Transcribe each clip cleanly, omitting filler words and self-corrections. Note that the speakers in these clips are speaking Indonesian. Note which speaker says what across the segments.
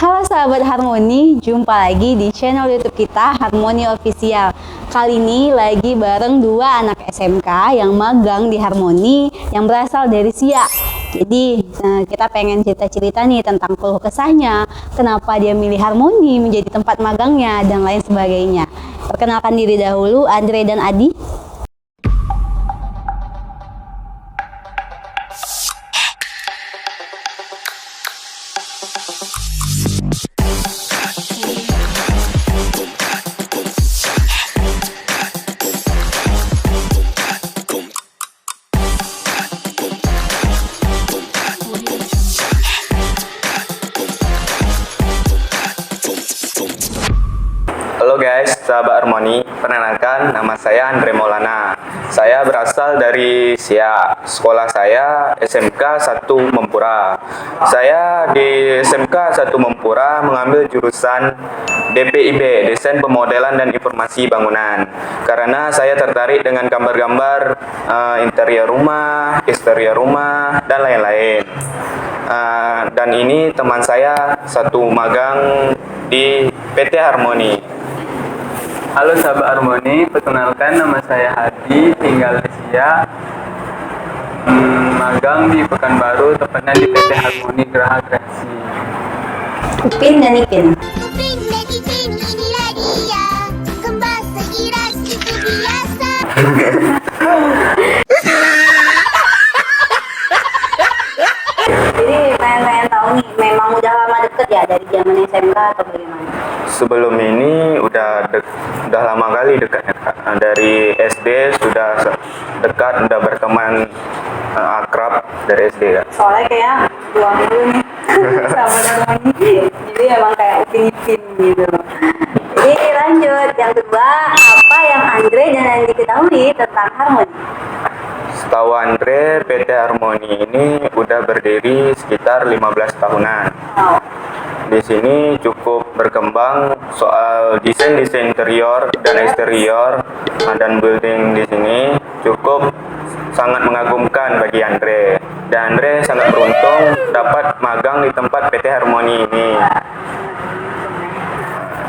Speaker 1: Halo sahabat Harmoni, jumpa lagi di channel YouTube kita Harmoni Official. Kali ini lagi bareng dua anak SMK yang magang di Harmoni yang berasal dari Siak. Jadi kita pengen cerita-cerita nih tentang keluh kesahnya, kenapa dia milih Harmoni menjadi tempat magangnya dan lain sebagainya. Perkenalkan diri dahulu, Andre dan Adi.
Speaker 2: Halo guys, sahabat Harmoni. Perkenalkan, nama saya Andre Maulana. Saya berasal dari Siak. Sekolah saya SMK 1 Mempura. Saya di SMK 1 Mempura mengambil jurusan DPIB, Desain Pemodelan dan Informasi Bangunan. Karena saya tertarik dengan gambar-gambar interior rumah, eksterior rumah, dan lain-lain. Dan ini teman saya satu magang di PT Harmoni.
Speaker 3: Halo sahabat Harmoni, perkenalkan nama saya Hadi, tinggal di Siak, magang di Pekanbaru, tepatnya di PT Harmoni Geraha Kreasi.
Speaker 1: Upin dan Ipin.
Speaker 4: Upin dan Ipin, inilah dia, kembar seiras itu biasa.
Speaker 1: Jadi pengen tahu nih, memang udah lama deket ya dari zaman SMK atau bagaimana?
Speaker 2: Sebelum ini udah lama kali dekatnya Kak. Dari SD sudah dekat, udah berteman akrab dari SD Kak.
Speaker 1: Soalnya kayak dua minggu nih sama Harmoni, jadi emang kayak Upin Ipin gitu. Jadi lanjut, yang kedua, apa yang Andre dan Andi ketahui tentang Harmoni?
Speaker 2: Setahu Andre, PT Harmoni ini udah berdiri sekitar 15 tahunan.
Speaker 1: Oh.
Speaker 2: Di sini cukup berkembang soal desain interior dan eksterior, dan building di sini cukup sangat mengagumkan bagi Andre. Dan Andre sangat beruntung dapat magang di tempat PT Harmoni ini.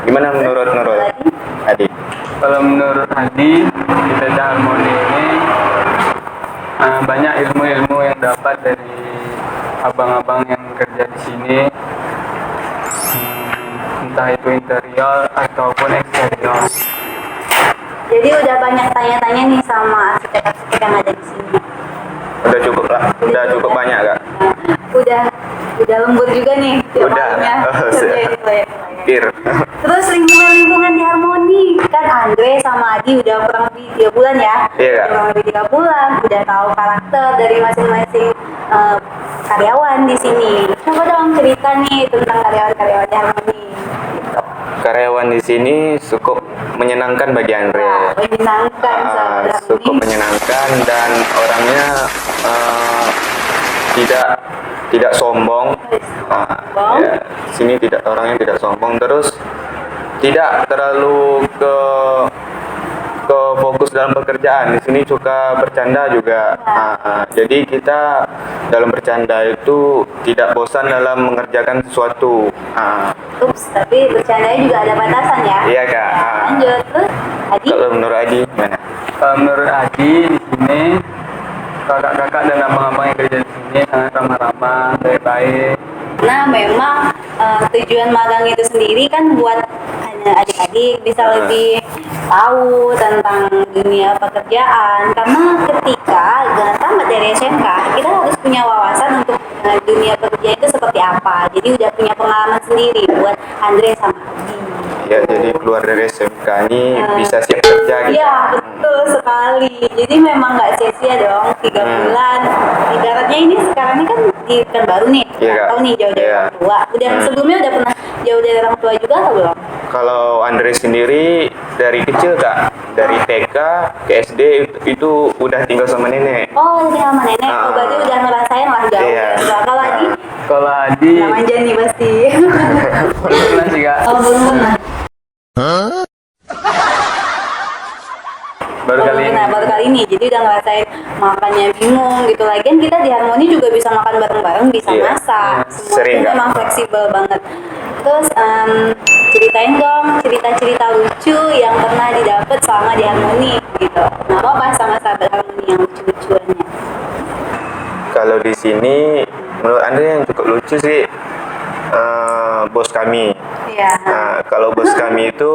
Speaker 2: Gimana menurut Nurul? Adi?
Speaker 3: Kalau menurut Hadi, di PT Harmoni ini banyak ilmu-ilmu yang dapat dari abang-abang yang kerja di sini. Entah itu interior ataupun eksterior.
Speaker 1: Jadi udah banyak tanya-tanya nih sama arsitek-arsitek yang ada di sini.
Speaker 2: Udah cukup lah, udah cukup banyak Kak.
Speaker 1: Udah lembur juga nih tiap
Speaker 2: Udah.
Speaker 1: malamnya.
Speaker 2: Oh,
Speaker 1: Kerja
Speaker 2: siap.
Speaker 1: gitu ya.
Speaker 2: Kir.
Speaker 1: Terus lingkungan di Harmoni, kan Andre sama Adi udah kurang lebih 3 bulan ya.
Speaker 2: Iya, Kak.
Speaker 1: Kurang lebih 3 bulan, udah tahu karakter dari masing-masing karyawan di sini. Coba dong cerita nih tentang karyawan-karyawan di Harmoni. Gitu.
Speaker 2: Karyawan di sini cukup menyenangkan bagi Andre.
Speaker 1: Nah, menyenangkan sahabat
Speaker 2: Cukup
Speaker 1: Harmoni.
Speaker 2: menyenangkan dan orangnya tidak sombong.
Speaker 1: Sombong.
Speaker 2: Ya, sini orangnya tidak sombong, terus tidak terlalu ke fokus dalam pekerjaan. Di sini suka bercanda juga. Jadi kita dalam bercanda itu tidak bosan dalam mengerjakan sesuatu.
Speaker 1: Ups, tapi bercandanya juga ada batasan ya.
Speaker 2: Iya Kak.
Speaker 1: Lanjut, terus Adi.
Speaker 2: Kalau menurut Adi gimana?
Speaker 3: Kalau menurut Hadi, di sini kakak-kakak dan abang-abang yang kerja di sini sangat ramah-ramah, baik-baik.
Speaker 1: Nah, memang tujuan magang itu sendiri kan buat adik-adik bisa lebih tahu tentang dunia pekerjaan. Karena ketika tamat dari SMK, kita harus punya wawasan untuk dunia pekerjaan itu seperti apa. Jadi udah punya pengalaman sendiri buat Andre sama Adi.
Speaker 2: Ya, jadi keluar dari SMK ini bisa siap kerja gitu.
Speaker 1: Iya, betul sekali. Jadi memang nggak sia-sia dong 3 bulan. Ibaratnya ini sekarang ini kan di Pekanbaru nih.
Speaker 2: Iya, Kak.
Speaker 1: Tahu nih jauh dari
Speaker 2: Iya.
Speaker 1: orang tua. Udah sebelumnya udah pernah jauh dari orang tua juga atau belum?
Speaker 2: Kalau Andre sendiri dari kecil Kak, dari TK ke SD itu udah tinggal sama nenek.
Speaker 1: Oh, tinggal sama nenek. Oh, berarti udah ngerasain lah jauh.
Speaker 2: Iya.
Speaker 1: Ya. Kalau Adi,
Speaker 3: Kalau Hadi,
Speaker 1: nggak manja nih pasti.
Speaker 3: pernah sih Kak,
Speaker 1: Oh, belum pernah.
Speaker 3: baru kali ini.
Speaker 1: Nah, baru kali ini. Jadi udah ngerasain makannya bingung gitu. Lagian kita di Harmoni juga bisa makan bareng-bareng, bisa
Speaker 2: Iya.
Speaker 1: masak. Semua
Speaker 2: Sering,
Speaker 1: itu
Speaker 2: Kak.
Speaker 1: memang fleksibel banget. Terus ceritain dong cerita-cerita lucu yang pernah didapat selama di Harmoni gitu. Nah, apa sama sahabat Harmoni yang lucu-lucuannya?
Speaker 2: Kalau di sini menurut Andre yang cukup lucu sih bos kami.
Speaker 1: Iya.
Speaker 2: Nah, kalau bos kami itu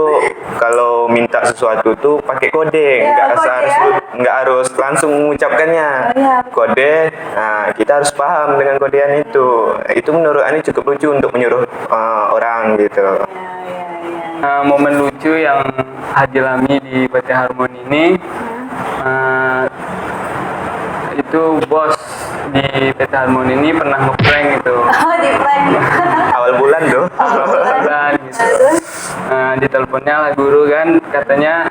Speaker 2: kalau minta sesuatu tuh pakai kode,
Speaker 1: Ya, kode
Speaker 2: nggak harus langsung mengucapkannya.
Speaker 1: Oh, iya.
Speaker 2: Kode, nah kita harus paham dengan kodean itu. Itu menurut Ani cukup lucu untuk menyuruh orang gitu.
Speaker 1: Iya.
Speaker 3: Momen lucu yang Haji Lami di PT Harmoni ini itu bos di PT Harmoni ini pernah ngeprank gitu.
Speaker 1: Oh, di prank.
Speaker 2: Awal bulan tuh.
Speaker 3: Bulan gitu. Di teleponnya lah guru kan katanya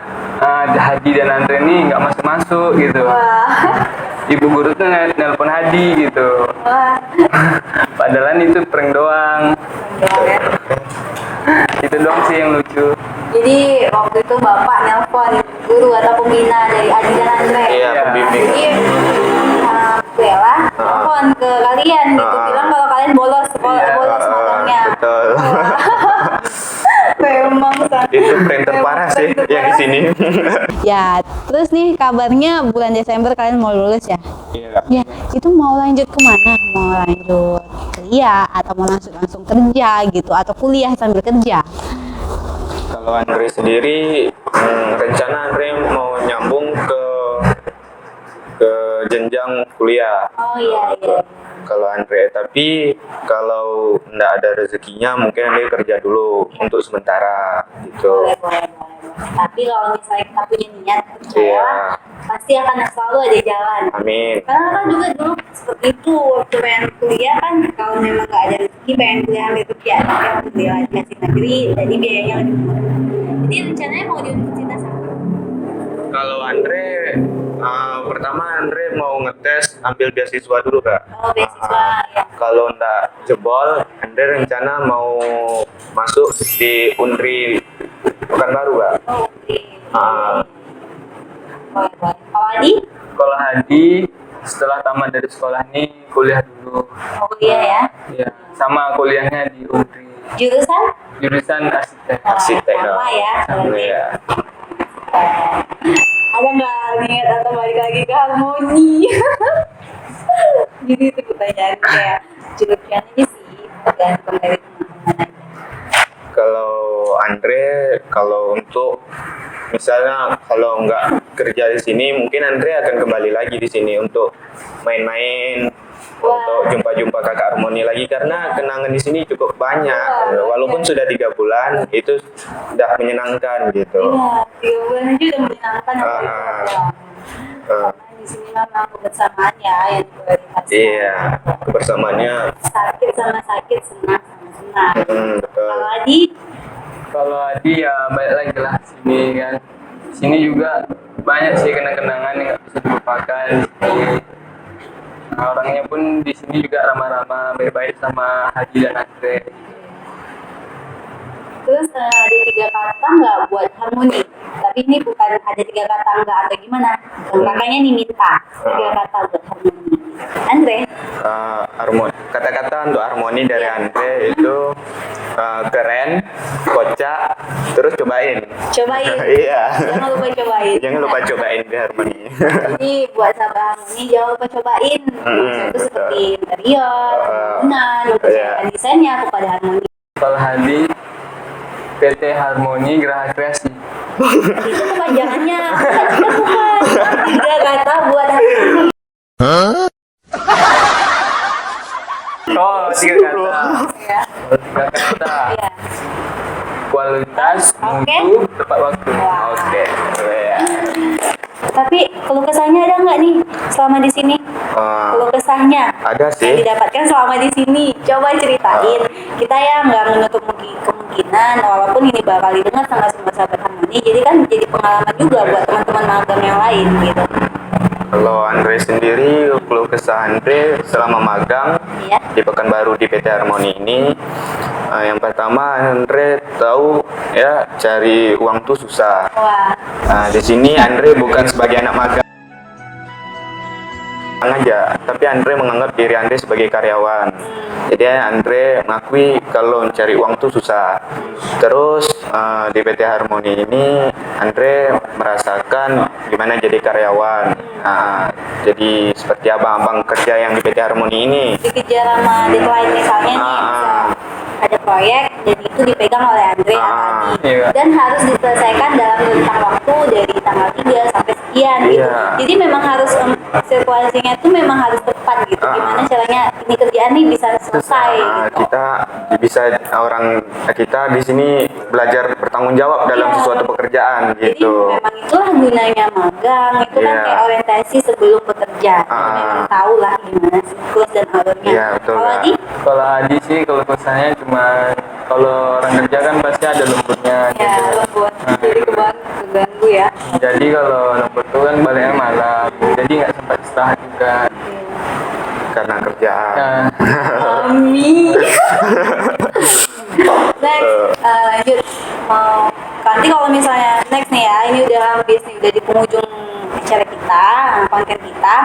Speaker 3: Hadi dan Andre ini nggak masuk gitu.
Speaker 1: Wah.
Speaker 3: Ibu guru tuh nelpon Hadi gitu.
Speaker 1: Wah.
Speaker 3: Padahal itu prank doang. Itu doang sih yang lucu.
Speaker 1: Jadi waktu itu Bapak nelpon guru atau pembina dari Adi dan Andre.
Speaker 2: Iya, pembimbing.
Speaker 1: Jadi Bella nelpon ke kalian gitu, bilang kalau kalian bolos sekolah,
Speaker 3: Iya.
Speaker 1: bolos magangnya.
Speaker 2: Betul.
Speaker 1: Memang sangat.
Speaker 2: Itu prank terparah sih yang di sini.
Speaker 1: Ya, terus nih kabarnya bulan Desember kalian mau lulus ya?
Speaker 2: Iya.
Speaker 1: Ya, itu mau lanjut kemana? Mau lanjut kuliah atau mau langsung kerja gitu, atau kuliah sambil kerja?
Speaker 2: Kalau Andre sendiri, rencana Andre mau nyambung ke jenjang kuliah.
Speaker 1: Oh iya.
Speaker 2: Kalau Andre, tapi kalau nggak ada rezekinya mungkin Andre kerja dulu untuk sementara gitu.
Speaker 1: Boleh. Tapi kalau misalnya kita punya niat, percaya
Speaker 2: Iya.
Speaker 1: pasti akan selalu ada jalan.
Speaker 2: Amin.
Speaker 1: Karena kan juga dulu seperti itu waktu pengen kuliah kan, kalau memang nggak ada rezeki pengen kuliah ambil kerja, tapi alhamdulillah dikasih negeri, jadi biayanya lebih murah. Jadi rencananya mau di universitas apa?
Speaker 2: Kalau Andre, pertama Andre mau ngetes ambil beasiswa dulu kak.
Speaker 1: Oh, beasiswa ya.
Speaker 2: Kalau nggak jebol, Andre rencana mau masuk di Unri Pekanbaru kak.
Speaker 1: Oh, oke.
Speaker 2: Ah.
Speaker 1: Boleh. Kalau Adi?
Speaker 3: Kalau Hadi setelah tamat dari sekolah ini kuliah dulu.
Speaker 1: Mau kuliah ya?
Speaker 3: Ya, sama kuliahnya di UNRI.
Speaker 1: Jurusan?
Speaker 3: Jurusan arsitek.
Speaker 2: Arsitek,
Speaker 1: Sama ya.
Speaker 2: Iya.
Speaker 1: Ada nggak niat atau balik lagi ke Harmoni? Jadi itu pertanyaan kayak jurusan aja sih, tergantung dari teman-teman aja.
Speaker 2: Kalau Andre, kalau untuk misalnya kalau nggak kerja di sini, mungkin Andre akan kembali lagi di sini untuk main-main, untuk jumpa-jumpa kakak Harmoni lagi karena kenangan di sini cukup banyak. Walaupun sudah 3 bulan, itu udah menyenangkan gitu.
Speaker 1: Iya, 3 bulan aja udah menyenangkan. Karena di sini memang kebersamaan ya yang prioritasnya.
Speaker 2: Iya, kebersamaannya.
Speaker 1: Sakit sama sakit, senang sama senang.
Speaker 2: Betul.
Speaker 1: Kalau Adi,
Speaker 3: Kalau Adi ya balik lagi lah sini kan. Sini juga banyak sih kenang-kenangan yang nggak bisa dilupakan. Nah, orangnya pun di sini juga ramah-ramah, baik-baik sama Haji dan Andre.
Speaker 1: terus ada 3 kata nggak buat Harmoni? Tapi ini bukan ada 3 kata nggak atau gimana? Kakaknya nih minta 3 kata buat Harmoni. Andre?
Speaker 2: Kata-kata untuk Harmoni dari Andre itu keren, kocak, terus cobain.
Speaker 1: Cobain.
Speaker 2: Iya.
Speaker 1: Jangan lupa cobain.
Speaker 2: Jangan lupa cobain di Harmoni.
Speaker 1: Jadi buat sahabat Harmoni jangan lupa cobain. Itu
Speaker 2: betul.
Speaker 1: seperti interior, bangunan, mempercayakan desainnya kepada Harmoni.
Speaker 3: Kalau Hadi, PT Harmoni Geraha Kreasi.
Speaker 1: Itu kepanjangannya. Bukan. 3 kata buat Harmoni.
Speaker 3: Oh, 3 kata.
Speaker 1: Ya.
Speaker 3: 3 kata.
Speaker 1: Iya.
Speaker 3: Kualitas,
Speaker 1: Oke.
Speaker 3: mutu, tepat waktu.
Speaker 1: Wah.
Speaker 2: Oke. Ya.
Speaker 1: Tapi keluh kesahnya ada nggak nih selama di sini? Keluh kesahnya
Speaker 2: Ada
Speaker 1: yang
Speaker 2: sih.
Speaker 1: didapatkan selama di sini. Coba ceritain. Kita ya nggak menutup kemungkinan, walaupun ini bakal didengar sama semua sahabat Harmoni. Jadi kan jadi pengalaman juga buat teman-teman magang yang lain gitu.
Speaker 2: Kalau Andre sendiri, keluh kesah Andre selama magang
Speaker 1: Iya.
Speaker 2: di Pekanbaru di PT Harmoni ini, yang pertama Andre tahu ya cari uang tuh susah.
Speaker 1: Wah.
Speaker 2: Nah, di sini Andre bukan sebagai anak magang aja, tapi Andre menganggap diri Andre sebagai karyawan. Jadi Andre mengakui kalau mencari uang tuh susah. Terus di PT Harmoni ini Andre merasakan gimana jadi karyawan. Jadi seperti abang-abang kerja yang di PT Harmoni ini.
Speaker 1: Dikejar sama deadline misalnya nih, bisa ada proyek dan itu dipegang oleh Andre atau Adi
Speaker 3: Iya.
Speaker 1: dan harus diselesaikan dalam rentang waktu dari tanggal 3 sampai sekian gitu.
Speaker 2: Iya.
Speaker 1: Jadi memang harus sirkulasinya itu memang harus tepat gitu. Gimana caranya ini kerjaan nih bisa selesai gitu.
Speaker 2: Kita di sini belajar bertanggung jawab dalam
Speaker 1: Iya.
Speaker 2: sesuatu pekerjaan
Speaker 1: Jadi
Speaker 2: gitu.
Speaker 1: memang itulah gunanya magang, itu kan
Speaker 2: Iya.
Speaker 1: kayak orientasi sebelum bekerja. Jadi memang tahu lah gimana siklus dan alurnya.
Speaker 2: Iya, betul,
Speaker 1: Kalau
Speaker 2: Kak.
Speaker 1: Adi,
Speaker 3: Kalau Adi sih kalau kesannya cuma kalau orang kerja kan pasti ada lemburnya
Speaker 1: ya
Speaker 3: gitu.
Speaker 1: lembut, jadi keganggu ya.
Speaker 3: Jadi kalau lembur tuh kan baliknya malam, jadi nggak sempat istirahat juga.
Speaker 2: Karena kerjaan.
Speaker 3: Nah,
Speaker 1: Amin. Next, lanjut. Nanti kalau misalnya next nih ya, ini udah habis nih, udah di penghujung acara kita, konten kita.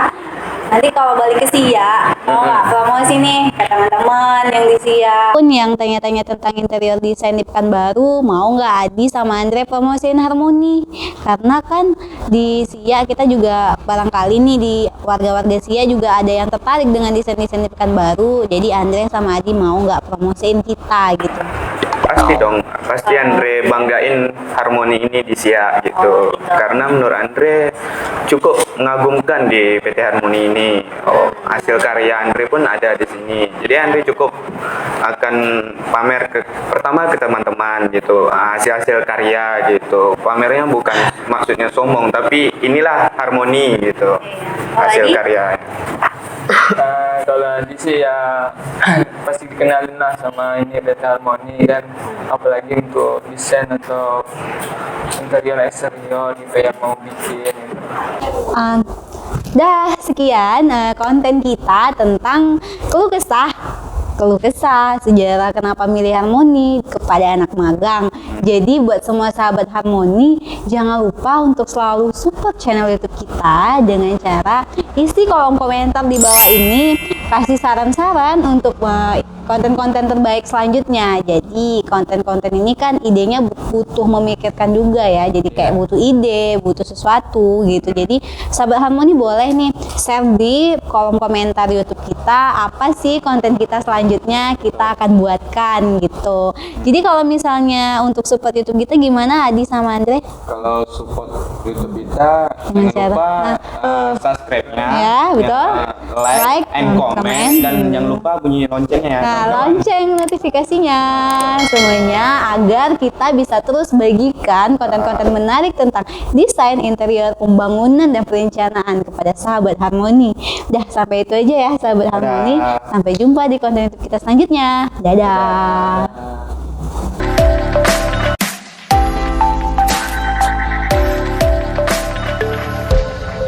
Speaker 1: Nanti kalau balik ke SIA, mau nggak promosi nih ke teman-teman yang di SIA pun yang tanya-tanya tentang interior desain di Pekanbaru, mau nggak Adi sama Andre promosiin Harmoni? Karena kan di SIA kita juga barangkali nih di warga-warga SIA juga ada yang tertarik dengan desain-desain di Pekanbaru. Jadi Andre sama Adi mau nggak promosiin kita gitu?
Speaker 2: Pasti dong, pasti Andre banggain Harmoni ini di SIA gitu.
Speaker 1: Oh, gitu.
Speaker 2: Karena menurut Andre cukup mengagumkan di PT Harmoni ini. Hasil karya Andre pun ada di sini. Jadi Andre cukup akan pamer pertama ke teman-teman gitu, hasil-hasil karya gitu. Pamernya bukan maksudnya sombong, tapi inilah Harmoni gitu, hasil
Speaker 1: Apalagi?
Speaker 2: karya.
Speaker 3: kalau Adi sih ya pasti dikenalin lah sama ini PT Harmoni kan, apalagi untuk desain atau interior eksterior gitu yang mau bikin gitu.
Speaker 1: Dah sekian konten kita tentang keluh kesah sejarah kenapa milih Harmoni kepada anak magang. Jadi buat semua sahabat Harmoni, jangan lupa untuk selalu support channel YouTube kita dengan cara isi kolom komentar di bawah ini, kasih saran-saran untuk konten-konten terbaik selanjutnya. Jadi konten-konten ini kan idenya butuh memikirkan juga ya, jadi kayak butuh ide, butuh sesuatu gitu. Jadi sahabat Harmoni boleh nih share di kolom komentar YouTube kita apa sih konten kita selanjutnya kita akan buatkan gitu. Jadi kalau misalnya untuk support YouTube kita gimana Adi sama Andre?
Speaker 2: Kalau support YouTube kita,
Speaker 1: Dengan
Speaker 2: jangan lupa
Speaker 1: cara-
Speaker 2: subscribe-nya,
Speaker 1: Ya, betul.
Speaker 2: like, and comment,
Speaker 1: comment.
Speaker 2: dan jangan lupa bunyi loncengnya ya.
Speaker 1: Nah,
Speaker 2: kawan-kawan.
Speaker 1: lonceng notifikasinya semuanya agar kita bisa terus bagikan konten-konten menarik tentang desain interior, pembangunan, dan perencanaan kepada sahabat Harmoni. Udah sampai itu aja ya sahabat Harmoni. Sampai jumpa di konten YouTube kita selanjutnya. Dadah.